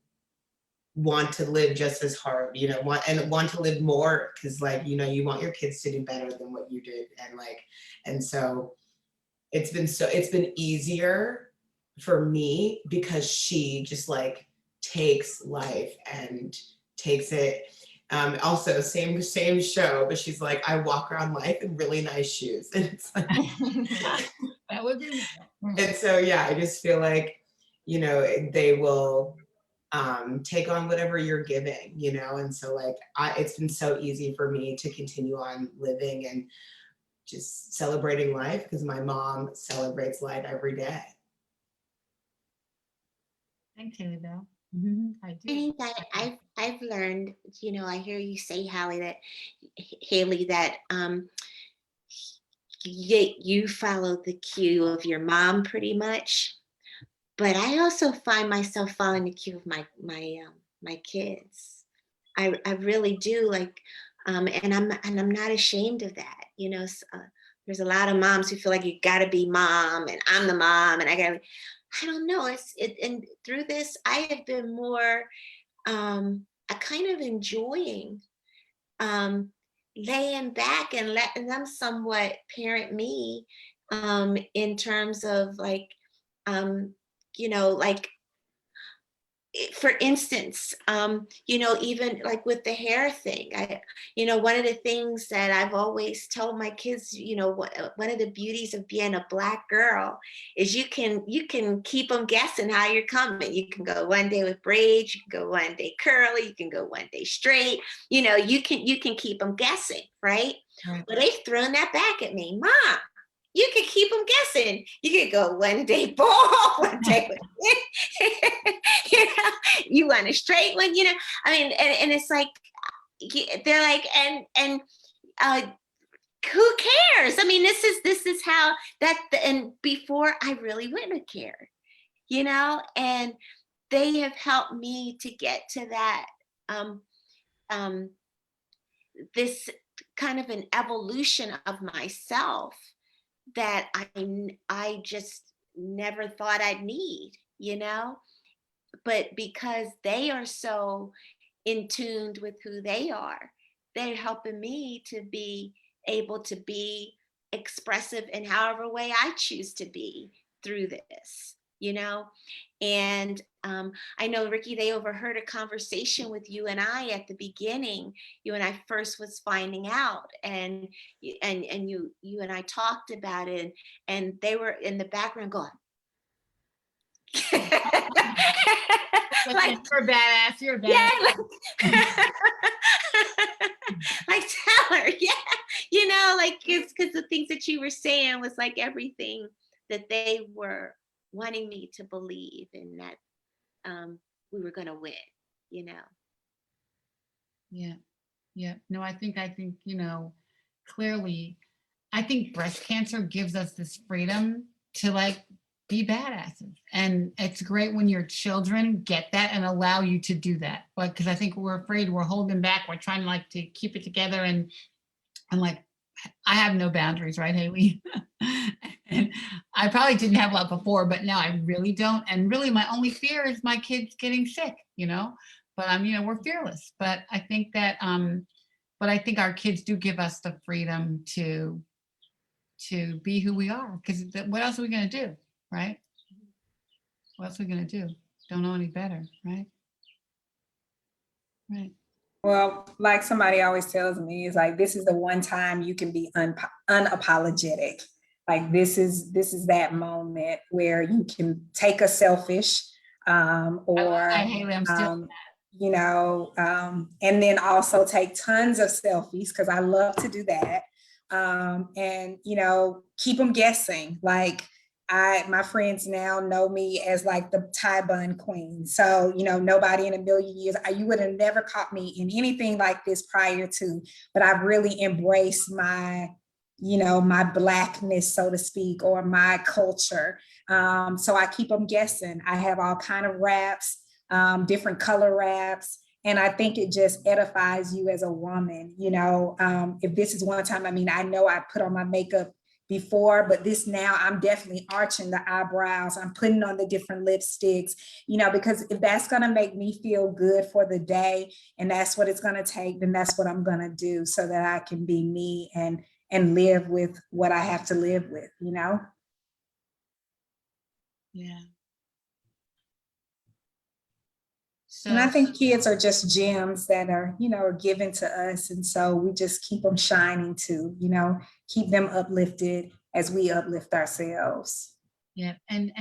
Speaker 5: want to live just as hard, you know, want to live more because like, you know, you want your kids to do better than what you did. And like, and so it's been easier for me because she just like takes life and takes it. Also same show, but she's like, I walk around life in really nice shoes. And it's like,
Speaker 1: That would be.
Speaker 5: and so yeah, I just feel like, you know, they will take on whatever you're giving, you know, and so like it's been so easy for me to continue on living and just celebrating life because my mom celebrates life every day.
Speaker 1: Thanks, Haley Bell. I
Speaker 4: I
Speaker 1: do.
Speaker 4: think that I've learned, you know, I hear you say, Haley, that you follow the cue of your mom pretty much, but I also find myself following the cue of my kids. I really do, like, and I'm not ashamed of that. You know, there's a lot of moms who feel like you got to be mom, and I'm the mom, and I don't know. And through this, I have been more I kind of enjoying laying back and letting them somewhat parent me in terms of like, um, you know, like for instance, you know, even like with the hair thing, you know, one of the things that I've always told my kids, you know, one of the beauties of being a Black girl is you can keep them guessing how you're coming. You can go one day with braids, you can go one day curly, you can go one day straight. You know, you can keep them guessing, right?
Speaker 1: Right.
Speaker 4: But they've thrown that back at me, Mom. You could keep them guessing. You could go one day bald, one day with, you know, you want a straight one, you know. I mean, and it's like they're like, and who cares? I mean, this is how that, and before I really wouldn't have cared, you know, and they have helped me to get to that um this kind of an evolution of myself that I just never thought I'd need, you know? But because they are so in tune with who they are, they're helping me to be able to be expressive in however way I choose to be through this, you know? And I know, Ricky, they overheard a conversation with you and I at the beginning. You and I first was finding out, and you and I talked about it, and they were in the background going, like,
Speaker 1: You're a badass. You're a
Speaker 4: yeah,
Speaker 1: badass.
Speaker 4: like tell her, yeah, you know, like it's because the things that you were saying was like everything that they were wanting me to believe, and that we were going to win, you know.
Speaker 1: Yeah. Yeah. No, I think, you know, clearly, I think breast cancer gives us this freedom to like be badasses. And it's great when your children get that and allow you to do that. Like, because I think we're afraid, we're holding back, we're trying like to keep it together. And I'm like, I have no boundaries, right, Haley? And I probably didn't have a lot before, but now I really don't. And really, my only fear is my kids getting sick, you know. But you know, we're fearless. But I think that, but I think our kids do give us the freedom to to be who we are. Because what else are we going to do, right? What else are we going to do? Don't know any better, right? Right.
Speaker 3: Well, like somebody always tells me, is like, this is the one time you can be unapologetic. Like this is that moment where you can take a selfish or
Speaker 1: Haley, I'm still
Speaker 3: and then also take tons of selfies because I love to do that. And keep them guessing. Like my friends now know me as like the tie bun queen. So, nobody in a million years, you would have never caught me in anything like this prior to, but I've really embraced my Blackness, so to speak, or my culture. So I keep them guessing. I have all kind of wraps, different color wraps. And I think it just edifies you as a woman. If this is one time, I know I put on my makeup before, but this now I'm definitely arching the eyebrows. I'm putting on the different lipsticks, because if that's going to make me feel good for the day and that's what it's going to take, then that's what I'm going to do so that I can be me and live with what I have to live with,
Speaker 1: Yeah.
Speaker 3: And I think kids are just gems that are given to us. And so we just keep them shining too, keep them uplifted as we uplift ourselves.
Speaker 1: Yeah. And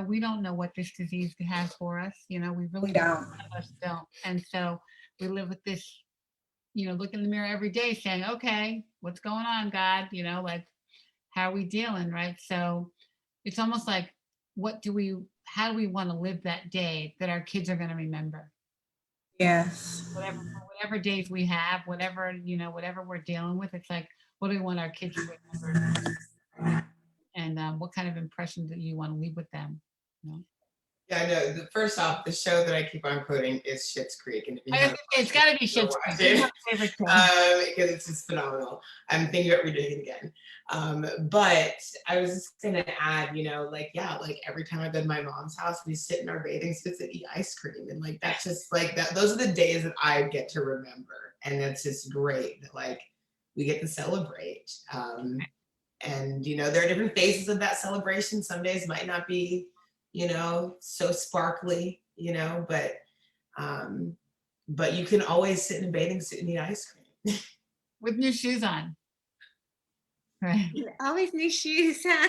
Speaker 1: we don't know what this disease has for us. We really
Speaker 3: don't.
Speaker 1: Us don't. And so we live with this, look in the mirror every day saying, okay, what's going on, God? Like, how are we dealing? Right. So it's almost like, how do we want to live that day that our kids are going to remember?
Speaker 3: Yes.
Speaker 1: Whatever days we have, whatever we're dealing with, it's like, what do we want our kids to remember? And what kind of impression do you want to leave with them?
Speaker 5: Yeah, I know. First off, the show that I keep on quoting is Schitt's Creek, and
Speaker 1: it's got to be Schitt's Creek.
Speaker 5: Because it's just phenomenal. I'm thinking about redoing it again. But I was just gonna add, like every time I go to my mom's house, we sit in our bathing suits and eat ice cream, and like that's just like that. Those are the days that I get to remember, and it's just great that like we get to celebrate. And there are different phases of that celebration. Some days might not be so sparkly, but you can always sit in a bathing suit and eat ice cream.
Speaker 1: With new shoes on. Right.
Speaker 4: Always new shoes, huh?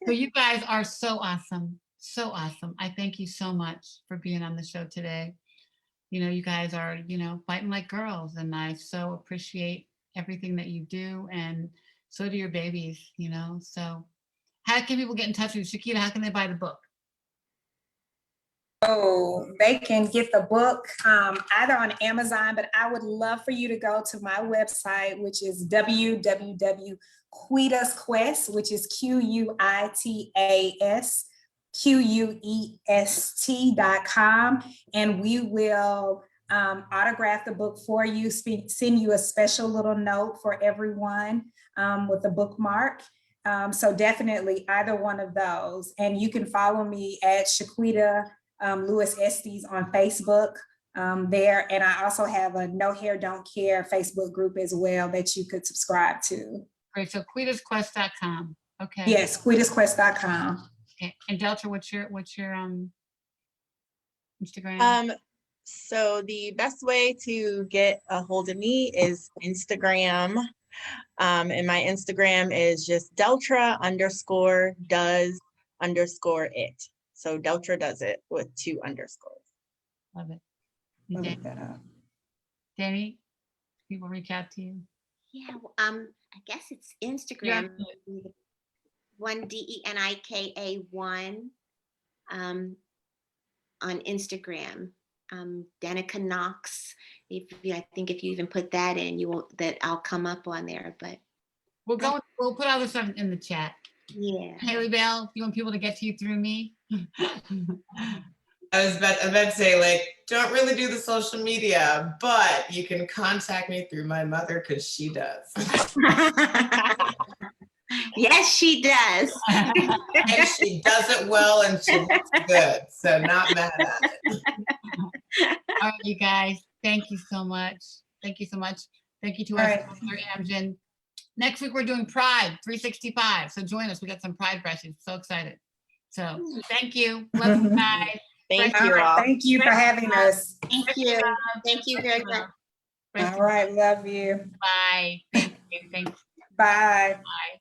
Speaker 1: So you guys are so awesome. So awesome. I thank you so much for being on the show today. You guys are, fighting like girls, and I so appreciate everything that you do, and so do your babies, so how can people get in touch with you? Shakita, how can they buy the book?
Speaker 3: Oh, they can get the book either on Amazon, but I would love for you to go to my website, which is www.quetasquest, which is QUITASQUEST.com. And we will autograph the book for you, send you a special little note for everyone with a bookmark. So definitely either one of those. And you can follow me at Shaquita Lewis Estes on Facebook there. And I also have a No Hair, Don't Care Facebook group as well that you could subscribe to.
Speaker 1: Great. So quetasquest.com. Okay.
Speaker 3: Yes, quetasquest.com.
Speaker 1: Okay. And Deltra, what's your Instagram?
Speaker 2: So the best way to get a hold of me is Instagram. And my Instagram is just Deltra_does_it. So Deltra does it with 2 underscores.
Speaker 1: Love it.
Speaker 3: I'll look that up.
Speaker 1: Danny, people reach out to you?
Speaker 4: Yeah, I guess it's Instagram.
Speaker 1: Yeah.
Speaker 4: 1DENIKA1 on Instagram. Danica Knox. I think if you even put that in, I'll come up on there. But
Speaker 1: we'll put all this stuff in the chat.
Speaker 4: Yeah.
Speaker 1: Haley Bell, you want people to get to you through me?
Speaker 5: I was about to say, like, don't really do the social media, but you can contact me through my mother because she does.
Speaker 4: Yes, she does.
Speaker 5: And she does it well, and she looks good, so not mad at it.
Speaker 1: All right, you guys, thank you so much. Thank you so much. Thank you to our sponsor, Amgen. Next week, we're doing Pride 365. So join us. We got some Pride brushes. So excited. So thank you. Love you guys.
Speaker 2: Thank
Speaker 3: All
Speaker 2: you
Speaker 3: right,
Speaker 2: all.
Speaker 3: thank you for having us.
Speaker 4: Thank you. Thank you very much.
Speaker 3: All right, love you.
Speaker 1: Bye. Thank you. Thanks.
Speaker 3: Bye.
Speaker 1: Bye.